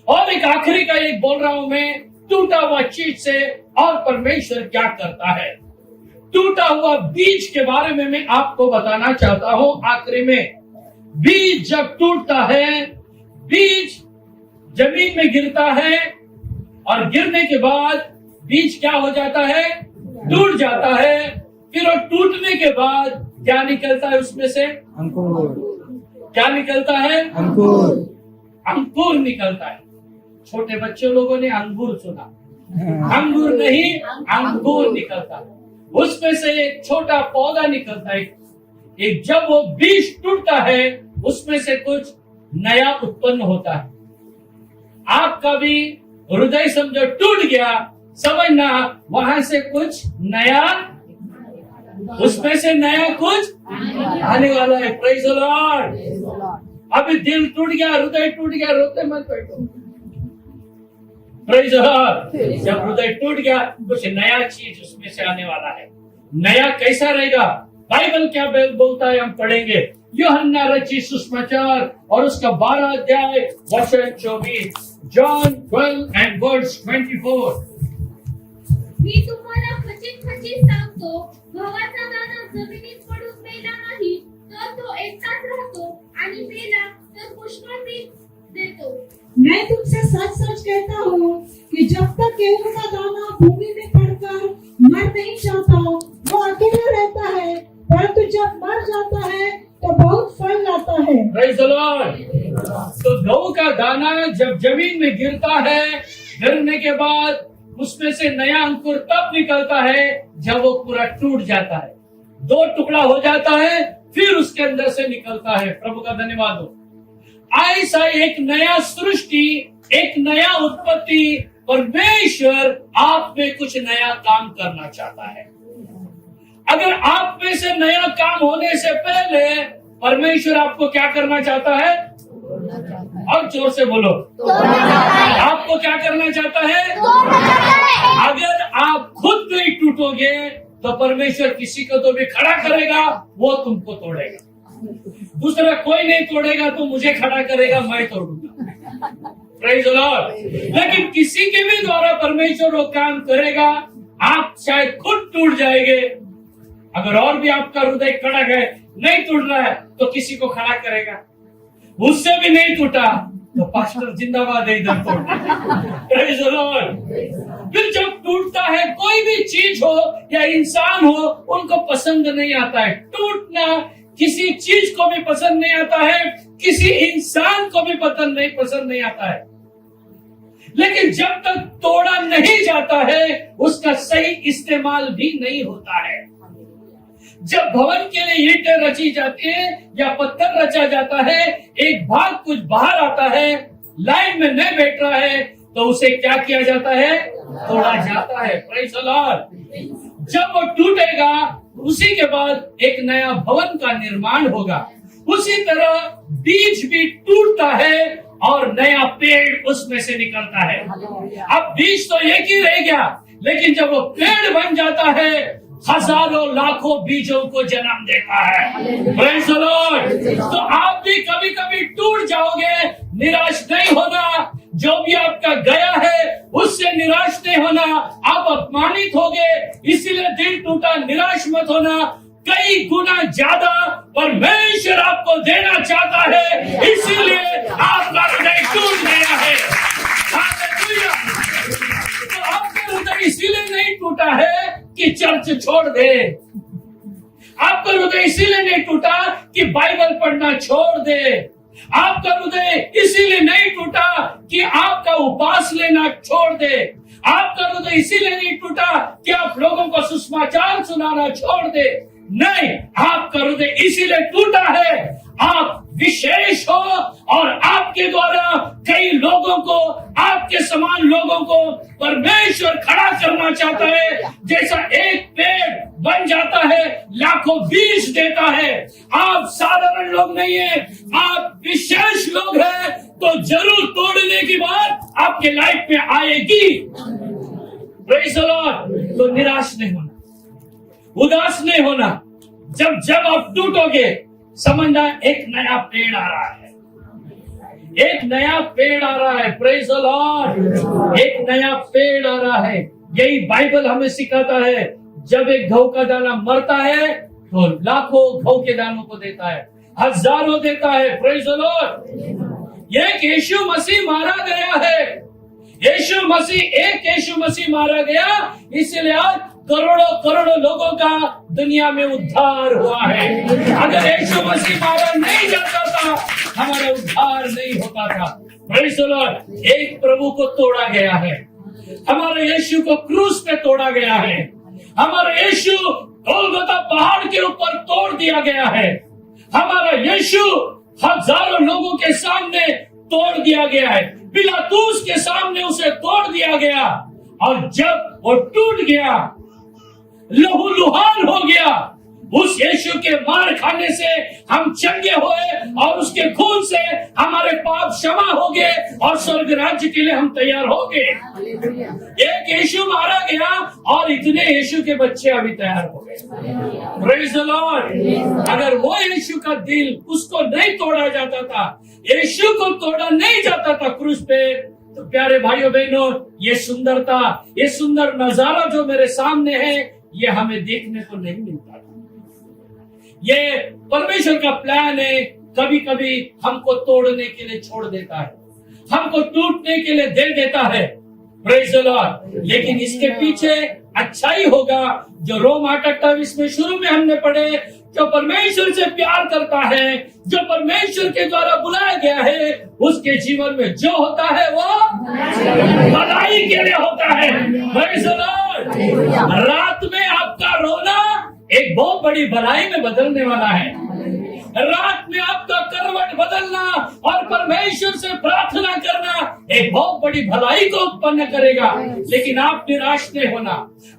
और एक आखिरी का एक बोल रहा हूं मैं, टूटा हुआ चीज से और परमेश्वर क्या करता है। टूटा हुआ बीज के बारे में मैं आपको बताना चाहता हूं। आखिरी में, बीज जब टूटता है, बीज जमीन में गिरता है, और गिरने के बाद बीज क्या हो जाता है? टूट जाता है। फिर वो टूटने के बाद क्या निकलता है उसमें से? अंकुर। क्या निकलता है? अंकुर। अंकुर निकलता है। छोटे बच्चे लोगों ने अंगूर सुना, अंगूर नहीं, अंकुर निकलता है। उसमें से एक छोटा पौधा निकलता है। एक जब वो बीज टूटता है उसमें से कुछ नया उत्पन्न होता है। आपका भी हृदय समझो टूट गया, समझना वहां से कुछ नया, उसमें से नया कुछ आने वाला है। Praise the Lord. अभी दिल टूट गया, हृदय टूट गया, रोते मत बैठो। Praise the Lord। जब हृदय टूट गया कुछ नया चीज उसमें से आने वाला है। नया कैसा रहेगा? बाइबल क्या बोलता है हम पढ़ेंगे। यूहन्ना रचित सुसमाचार और उसका 12 अध्याय वचन 24। John 12 and verse 24। मी तुम्हाला खचित सांगतो, गव्हाचा दाणा जमिनीत पडून मेला नाही तर तो एकटाच राहतो आणि मेला तर पुष्कळ पीक देतो। मैं तुमसे सच सच कहता हूँ कि जब तक गेहूं का दाना भूमि में पड़कर मर नहीं जाता वो अकेला रहता है, परंतु जब मर जाता है तो बहुत फल लाता है। Praise the Lord। तो गेहूं का दाना जब जमीन में गिरता है, गिरने के बाद उसमें से नया अंकुर तब निकलता है जब वो पूरा टूट जाता है, 2 टुकड़ा हो जाता है, फिर उसके अंदर से निकलता है। प्रभु का धन्यवाद हो। ऐसा एक नया सृष्टि, एक नया उत्पत्ति, परमेश्वर आप में कुछ नया काम करना चाहता है। अगर आप में से नया काम होने से पहले परमेश्वर आपको क्या करना चाहता है? और जोर से बोलो, आपको क्या करना चाहता है? अगर आप खुद नहीं टूटोगे तो परमेश्वर किसी को तो भी खड़ा करेगा, वो तुमको तोड़ेगा। दूसरा कोई नहीं तोड़ेगा तो मुझे खड़ा करेगा, मैं तोड़ूंगा। Praise the Lord. लेकिन किसी के भी द्वारा परमेश्वर वो काम करेगा। आप शायद खुद टूट जाएंगे, अगर और भी आपका हृदय कड़क है, नहीं टूट रहा है तो किसी को खड़ा करेगा। उससे भी नहीं टूटा तो पास्टर जिंदाबाद है इधर तोड़। Praise the Lord. फिर जब टूटता है कोई भी चीज हो या इंसान हो, उनको पसंद नहीं आता है टूटना। किसी चीज को भी पसंद नहीं आता है, किसी इंसान को भी पसंद नहीं आता है। लेकिन जब तक तोड़ा नहीं जाता है उसका सही इस्तेमाल भी नहीं होता है। जब भवन के लिए ईंटें रची जाती है या पत्थर रचा जाता है, एक भाग कुछ बाहर आता है, लाइन में नहीं बैठ रहा है, तो उसे क्या किया जाता है? तोड़ा जाता है। Praise the Lord. जब वो टूटेगा उसी के बाद एक नया भवन का निर्माण होगा। उसी तरह बीज भी टूटता है और नया पेड़ उसमें से निकलता है। अब बीज तो एक ही रह गया, लेकिन जब वो पेड़ बन जाता है हजारों लाखों बीजों को जन्म देता है। Praise the Lord. तो आप भी कभी कभी टूट जाओगे, निराश नहीं होना। जो भी आपका गया है उससे निराश नहीं होना। आप अपमानित होगे इसीलिए दिल टूटा, निराश मत होना। कई गुना ज्यादा परमेश्वर आपको देना चाहता है, इसीलिए आपका हृदय टूट गया है। हालेलुया। तो आपका हृदय इसीलिए नहीं टूटा है कि चर्च छोड़ दे। आपका हृदय इसीलिए नहीं टूटा कि बाइबल पढ़ना छोड़ दे। आपका हृदय इसीलिए नहीं टूटा कि आपका उपवास लेना छोड़ दे। आपका हृदय इसीलिए नहीं टूटा कि आप लोगों को सुसमाचार सुनाना छोड़ दे। नहीं, आपका हृदय इसीलिए टूटा है आप विशेष हो और आपके द्वारा कई लोगों को, आपके समान लोगों को परमेश्वर खड़ा करना चाहता है। जैसा एक पेड़ बन जाता है, लाखों बीज देता है। आप साधारण लोग नहीं है, आप विशेष लोग हैं, तो जरूर तोड़ने की बात आपके लाइफ में आएगी। Praise the Lord. तो निराश नहीं होना, उदास नहीं होना। जब आप टूटोगे समझना एक नया पेड़ आ रहा है, एक नया पेड़ आ रहा है। Praise the Lord. एक नया पेड़ आ रहा है। यही बाइबल हमें सिखाता है। जब एक गहू का दाना मरता है तो लाखों गहू के दानों को देता है, हजारों देता है। Praise the Lord. एक यीशु मसीह मारा गया है, यीशु मसीह मारा गया, इसलिए आज करोड़ों लोगों का दुनिया में उद्धार हुआ है। अगर यीशु मसीह मारा नहीं जाता था, हमारा उद्धार नहीं होता था। Praise the Lord. एक प्रभु को तोड़ा गया है, हमारे यीशु को क्रूस पे तोड़ा गया है। हमारा यीशु गोलगोथा पहाड़ के ऊपर तोड़ दिया गया है। हमारा यीशु हजारों लोगों के सामने तोड़ दिया गया है। पिलातूस के सामने उसे तोड़ दिया गया, और जब वो टूट गया, लहूलुहान हो गया, उस यीशु के मार खाने से हम चंगे हुए और उसके खून से हमारे पाप क्षमा हो गए और स्वर्ग राज्य के लिए हम तैयार हो गए। एक यीशु मारा गया और इतने यीशु के बच्चे अभी तैयार हो गए। Praise the Lord. अगर वो यीशु का दिल उसको नहीं तोड़ा जाता था, यीशु को तोड़ा नहीं जाता था क्रूस पे, तो प्यारे भाइयों बहनों, ये सुंदरता, ये सुंदर नजारा जो मेरे सामने है, ये हमें देखने को नहीं मिलता था। ये परमेश्वर का प्लान है, कभी कभी हमको तोड़ने के लिए छोड़ देता है, हमको टूटने के लिए दे देता है। Praise the Lord. लेकिन इसके पीछे अच्छाई होगा, जो रोम 8:28 में शुरू में हमने पढ़े, जो परमेश्वर से प्यार करता है, जो परमेश्वर के द्वारा बुलाया गया है, उसके जीवन में जो होता है वो भलाई के लिए होता है। Praise the Lord. रात में आपका रोना एक बहुत बड़ी भलाई में बदलने वाला है। रात में आपका करवट बदलना और परमेश्वर से प्रार्थना करना एक बहुत बड़ी भलाई को उत्पन्न करेगा। लेकिन आप निराश नहीं होना,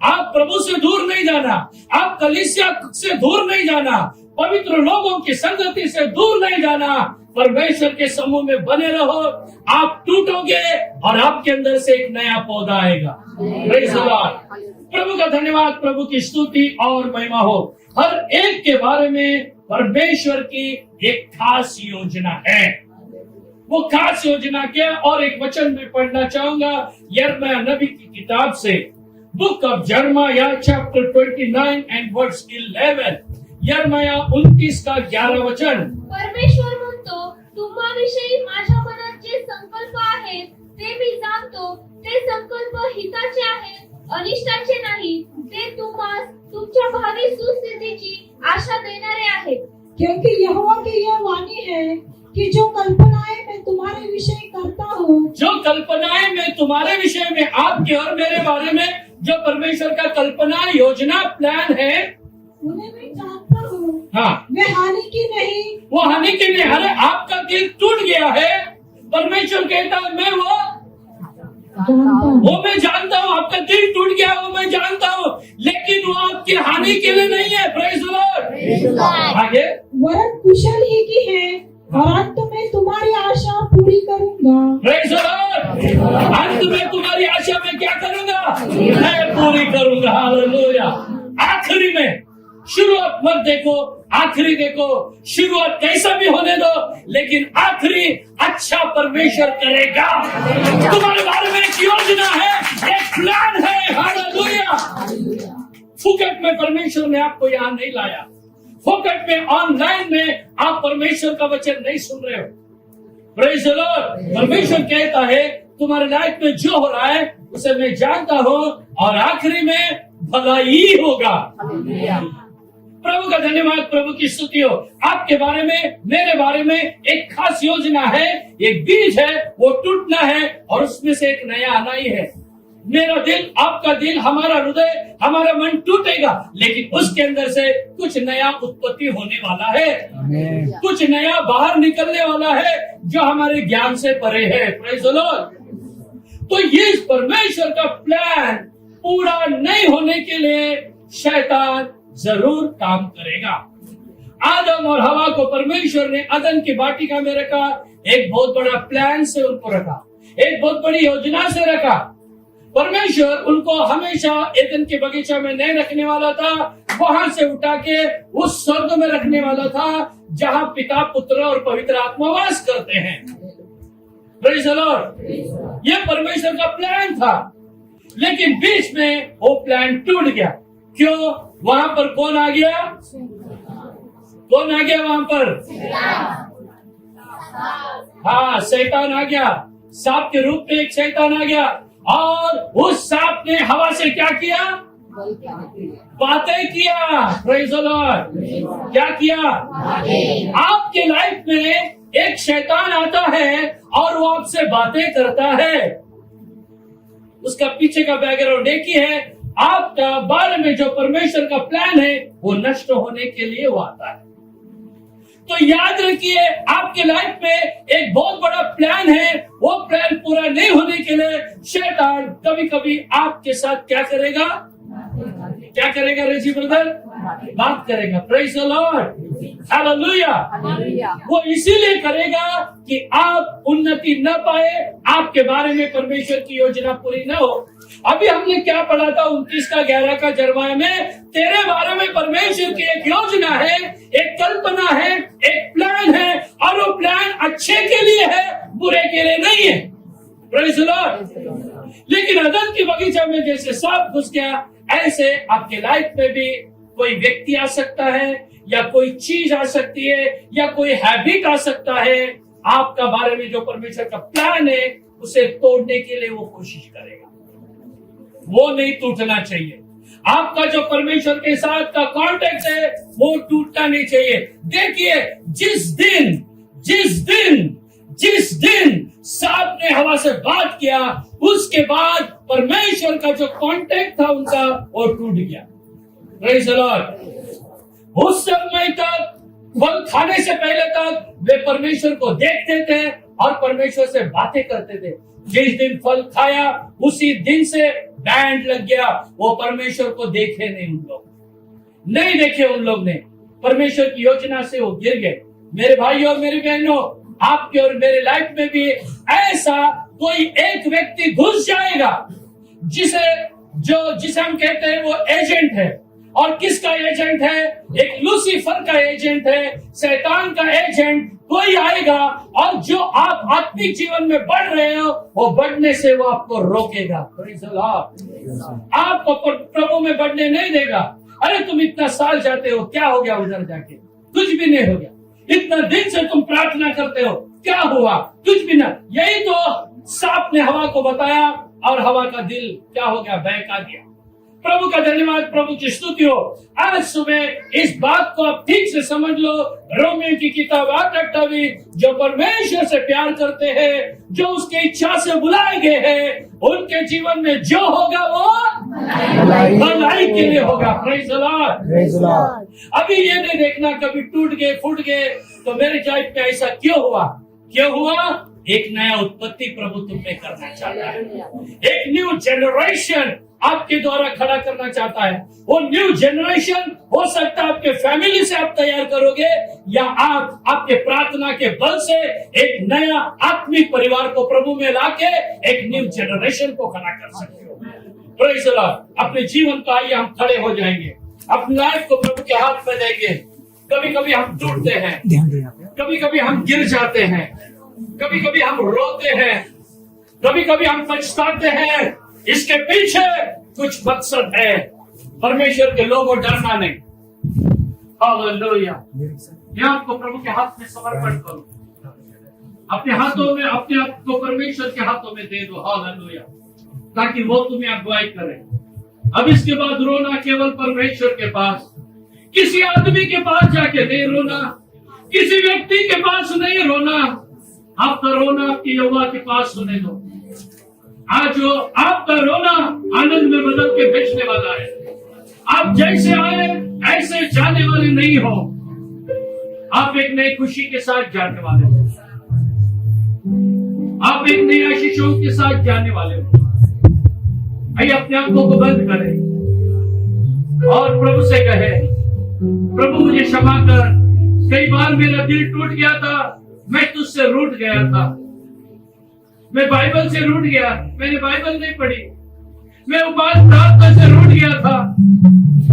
आप प्रभु से दूर नहीं जाना, आप कलीसिया से दूर नहीं जाना, पवित्र लोगों की संगति से दूर नहीं जाना, परमेश्वर के समूह में बने रहो। आप टूटोगे और आपके अंदर से एक नया पौधा आएगा। Praise the Lord. प्रभु का धन्यवाद, प्रभु की स्तुति और महिमा हो। हर एक के बारे में परमेश्वर की एक खास योजना है। वो खास योजना क्या, और एक वचन में पढ़ना चाहूंगा यिर्मयाह नबी की किताब से, बुक ऑफ यिर्मयाह चैप्टर 29 एंड वर्स 11। यिर्मयाह 29 का 11 वचन। परमेश्वर म्हणतो, तुम्हाविषयी माझ्या मनात जे संकल्प आहेत ते मी जाणतो, ते संकल्प हिताचे आहेत, अनिष्टाचे नाही, ते तुम्हास तुमच्या भावी सुस्थितीची आशा देणारे आहेत। क्योंकि यहोवा की यह वाणी है कि जो कल्पनाएं मैं तुम्हारे विषय करता हूँ, जो कल्पनाएं मैं तुम्हारे विषय में, आपके और मेरे बारे में जो परमेश्वर का कल्पना, योजना, प्लान है, उन्हें मैं जानता हूँ। हाँ, वे हानि की नहीं। वो हानि के लिए। अरे आपका दिल टूट गया है, परमेश्वर कहता है मैं वो मैं जानता हूँ। आपका दिल टूट गया, वो मैं जानता हूँ, लेकिन वो आपकी हानि के लिए नहीं है। Praise the Lord. आगे, वरन कुशल ही की है, और अंत में तुम्हारी आशा पूरी करूंगा। Praise the Lord. अंत में तुम्हारी आशा में क्या करूंगा? मैं पूरी करूंगा। हालेलुया। आखिरी में, शुरुआत मत देखो, आखिरी देखो। शुरुआत कैसा भी होने दो, लेकिन आखिरी अच्छा परमेश्वर करेगा। तुम्हारे बारे में एक योजना है, एक प्लान है। हालेलुया। फुकट में परमेश्वर ने आपको यहाँ नहीं लाया, फुकट में ऑनलाइन में आप परमेश्वर का वचन नहीं सुन रहे हो। Praise the Lord. परमेश्वर कहता है तुम्हारे लाइफ में जो हो रहा है उसे मैं जानता हूँ, और आखिरी में भलाई होगा। प्रभु का धन्यवाद, प्रभु की स्तुति हो। आपके बारे में, मेरे बारे में एक खास योजना है, एक बीज है, वो टूटना है और उसमें से एक नया आना ही है। मेरा दिल, आपका दिल, हमारा हृदय, हमारा मन टूटेगा, लेकिन उसके अंदर से कुछ नया उत्पत्ति होने वाला है, कुछ नया बाहर निकलने वाला है जो हमारे ज्ञान से परे है। Praise the Lord. तो ये परमेश्वर का प्लान पूरा नहीं होने के लिए शैतान जरूर काम करेगा। आदम और हवा को परमेश्वर ने अदन की वाटिका में रखा, एक बहुत बड़ा प्लान से उनको रखा, एक बहुत बड़ी योजना से रखा। परमेश्वर उनको हमेशा एदन के बगीचा में नहीं रखने वाला था, वहां से उठा के उस स्वर्ग में रखने वाला था जहां पिता, पुत्र और पवित्र आत्मा वास करते हैं। Praise the Lord. यह परमेश्वर का प्लान था, लेकिन बीच में वो प्लान टूट गया। क्यों? वहां पर कौन आ गया? कौन आ गया वहां पर? हाँ, शैतान आ गया। सांप के रूप में एक शैतान आ गया, और उस सांप ने हवा से क्या किया? बातें किया। Praise the Lord. क्या किया? आपके लाइफ में एक शैतान आता है और वो आपसे बातें करता है। उसका पीछे का बैकग्राउंड एक ही है। आपका बारे में जो परमेश्वर का प्लान है वो नष्ट होने के लिए वो आता है। तो याद रखिए, आपके लाइफ में एक बहुत बड़ा प्लान है, वो प्लान पूरा नहीं होने के लिए शैतान कभी कभी आपके साथ क्या करेगा? क्या करेगा रेजी ब्रदर? बात करेगा। Praise the lord, hallelujah. वो इसीलिए करेगा कि आप उन्नति न पाए, आपके बारे में परमेश्वर की योजना पूरी न हो। अभी हमने क्या पढ़ा था 29:11 का जरमाया में, तेरे बारे में परमेश्वर की एक योजना है, एक कल्पना है, एक प्लान है, और वो प्लान अच्छे के लिए है, बुरे के लिए नहीं है। Praise the Lord. लेकिन अदन की बगीचा में जैसे सांप घुस गया, ऐसे आपके लाइफ में भी कोई व्यक्ति आ सकता है, या कोई चीज आ सकती है, या कोई हैबिट आ सकता है। आपका बारे में जो परमेश्वर का प्लान है, उसे तोड़ने के लिए वो कोशिश करेगा। वो नहीं टूटना चाहिए। आपका जो परमेश्वर के साथ का कॉन्टेक्ट है, वो टूटना नहीं चाहिए। देखिए, जिस दिन सांप ने हवा से बात किया, उसके बाद परमेश्वर का जो कॉन्टेक्ट था उनका, वो टूट गया। Praise the Lord. उस समय तक, फल खाने से पहले तक वे परमेश्वर को देखते थे और परमेश्वर से बातें करते थे। जिस दिन फल खाया, उसी दिन से बैंड लग गया। वो परमेश्वर को देखे नहीं, उन लोग नहीं देखे। उन लोग ने परमेश्वर की योजना से वो गिर गए। मेरे भाइयों और मेरी बहनों, आपके और मेरे लाइफ में भी ऐसा कोई एक व्यक्ति घुस जाएगा, जिसे हम कहते हैं वो एजेंट है। और किसका एजेंट है? एक लूसीफर का एजेंट है, शैतान का एजेंट। कोई आएगा और जो आप आत्मिक जीवन में बढ़ रहे हो, वो बढ़ने से वो आपको रोकेगा। आपको प्रभु में बढ़ने नहीं देगा। अरे तुम इतना साल जाते हो, क्या हो गया उधर जाके? कुछ भी नहीं हो गया। इतना दिन से तुम प्रार्थना करते हो, क्या हुआ? कुछ भी ना। यही तो सांप ने हवा को बताया, और हवा का दिल क्या हो गया? बहका दिया। प्रभु का धन्यवाद, प्रभु की स्तुति हो। आज सुबह इस बात को आप ठीक से समझ लो। रोमियो की किताब 8:28, जो परमेश्वर से प्यार करते हैं, जो उसके इच्छा से बुलाए गए हैं, उनके जीवन में जो होगा वो भलाई के लिए होगा। Praise the Lord. अभी ये नहीं देखना कभी टूट गए, फूट गए तो मेरे लाइफ में ऐसा क्यों हुआ? एक नया उत्पत्ति प्रभु तुम में करना चाहता है। एक न्यू जनरेशन आपके द्वारा खड़ा करना चाहता है। वो न्यू जनरेशन हो सकता है आपके फैमिली से आप तैयार करोगे, या आप आपके प्रार्थना के बल से एक नया आत्मिक परिवार को प्रभु में लाके एक न्यू जनरेशन को खड़ा कर सकते हो। Praise the Lord. अपने जीवन को आइए हम खड़े हो जाएंगे, अपनी लाइफ को प्रभु के हाथ में देंगे। कभी कभी हम टूटते हैं, कभी कभी हम गिर जाते हैं, कभी कभी हम रोते हैं, कभी कभी हम पछताते हैं। इसके पीछे कुछ मकसद है। परमेश्वर के लोगों, डरना नहीं। हालेलुया। मैं आपको प्रभु के हाथ में समर्पण करूं। अपने हाथों में, अपने आप को परमेश्वर के हाथों में दे दो। हालेलुया। ताकि वो तुम्हें अगुवाई करे। अब इसके बाद रोना केवल परमेश्वर के पास, किसी आदमी के पास जाके नहीं रोना, किसी व्यक्ति के पास नहीं रोना। आपका रोना आपकी यहोवा के पास सुने दो। आज जो आपका रोना आनंद में बदल के भेजने वाला है। आप जैसे आए ऐसे जाने वाले नहीं हो। आप एक नई खुशी के साथ जाने वाले हो। आप एक नई आशीषों के साथ जाने वाले हो। आइए अपने आंखों को बंद करें और प्रभु से कहे, प्रभु मुझे क्षमा कर। कई बार मेरा दिल टूट गया था, मैं तुझसे रूठ गया था। मैं बाइबल से रूठ गया, मैंने बाइबल नहीं पढ़ी। मैं उपास प्रार्थना से रूठ गया था,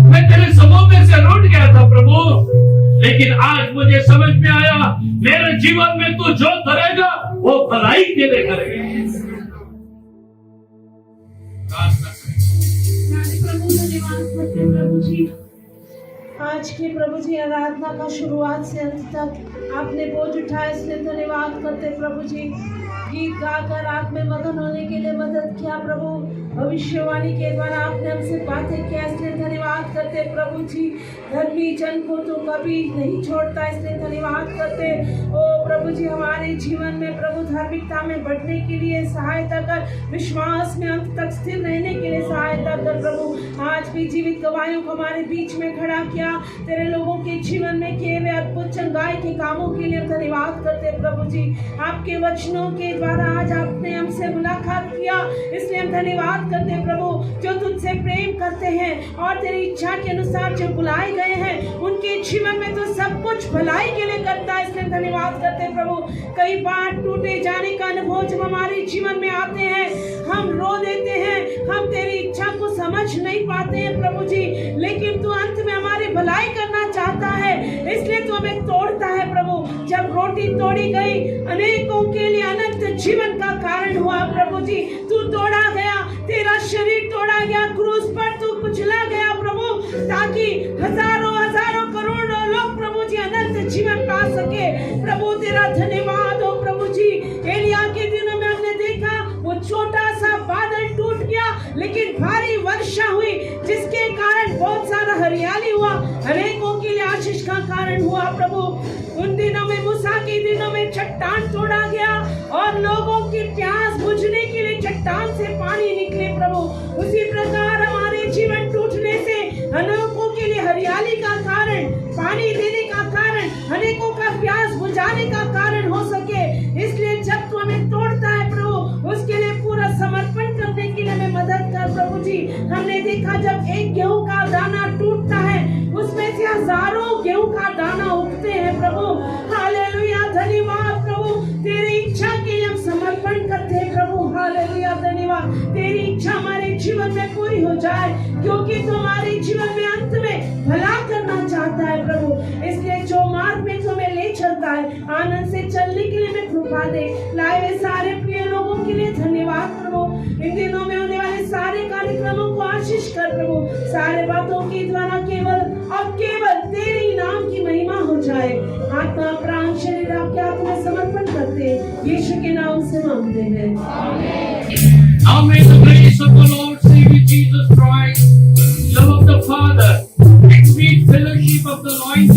मैं तेरे समूह में से रूठ गया था प्रभु। लेकिन आज मुझे समझ में आया, मेरे जीवन में तू जो करेगा वो भलाई के लिए करेगा। प्रभु जी, आज की प्रभु जी आराधना का शुरुआत से अंत तक आपने बोझ उठाया, इसलिए धन्यवाद करते प्रभु जी। गीत गाकर आप में मगन होने के लिए मदद किया प्रभु। भविष्यवाणी के द्वारा आपने हमसे बातें किया, इसलिए धन्यवाद करते प्रभु जी। धर्मी जन को तो कभी नहीं छोड़ता, इसलिए धन्यवाद करते। ओ प्रभु जी, हमारे जीवन में प्रभु धार्मिकता में बढ़ने के लिए सहायता कर, विश्वास में अंत तक स्थिर रहने के लिए सहायता कर प्रभु। आज भी जीवित गवाहियों को हमारे बीच में खड़ा किया, तेरे लोगों के जीवन में किए हुए अद्भुत चंगाई के कामों के लिए धन्यवाद करते प्रभु जी। आपके वचनों के द्वारा आज आपने हमसे मुलाकात किया, इसलिए हम धन्यवाद धन्यवाद करते हैं प्रभु, जो तुझसे प्रेम करते हैं और तेरी इच्छा के अनुसार जो बुलाए गए हैं उनके जीवन में तो सब कुछ भलाई के लिए करता है, इसलिए धन्यवाद करते हैं प्रभु। कई बार टूटे जाने का अनुभव जब हमारे जीवन में आते हैं, हम रो देते हैं, हम तेरी इच्छा को समझ नहीं पाते हैं प्रभु जी, लेकिन तू अंत में हमारी भलाई करना चाहता है, इसलिए तू हमें तोड़ता है प्रभु। जब रोटी तोड़ी गई अनेकों के लिए अनंत जीवन का कारण हुआ प्रभु जी, तू तोड़ा गया, तेरा शरीर तोड़ा गया, क्रूस पर तू कुचला गया प्रभु, ताकि हजारों हजारों करोड़ों लोग प्रभु जी अनंत जीवन पा सके। प्रभु तेरा धन्यवाद हो प्रभु जी। एलिया के दिनों में हमने देखा वो छोटा सा बादल टूट गया, लेकिन भारी वर्षा हुई जिसके कारण बहुत सारा हरियाली हुआ, अनेकों के लिए आशीष का कारण हुआ प्रभु। उन दिनों में, मूसा के दिनों में चट्टान तोड़ा गया और लोगों की प्यास बुझने के लिए चट्टान से पानी निकले प्रभु। उसी प्रकार हमारे जीवन टूटने से अनेकों के लिए हरियाली का कारण, पानी देने का कारण, अनेकों का प्यास बुझाने का कारण हो सके। इसलिए जब तू हमें तोड़ता है प्रभु, उसके लिए पूरा समर्पण करने के लिए हमें मदद कर प्रभु जी। हमने देखा जब एक गेहूं का दाना टूटता है, उसमें से हजारों गेहूं का दाना उगते हैं प्रभु। हालेलुया, धन्यवाद प्रभु। तेरी इच्छा के लिए हम समर्पण करते हैं प्रभु। हालेलुया, धन्यवाद। तेरी इच्छा हमारे जीवन में पूरी हो जाए, क्योंकि तू हमारे जीवन में अंत में भला करना चाहता है प्रभु। इसलिए जो मार्ग में तुम्हें ले चलता है, आनंद से चलने के लिए मैं कृपा दे। लाए हुए सारे प्रिय लोगों के लिए धन्यवाद प्रभु। इन दिनों में होने वाले सारे कार्यक्रमों को आशीष कर प्रभु। सारे बातों के द्वारा केवल और केवल तेरे नाम की महिमा हो जाए। आत्मा, प्राण, शरीर आपके हाथ में समर्पण करते हैं, यीशु के नाम से मांगते हैं। Now may the grace of the Lord Savior Jesus Christ, love of the Father, and sweet fellowship of the anointed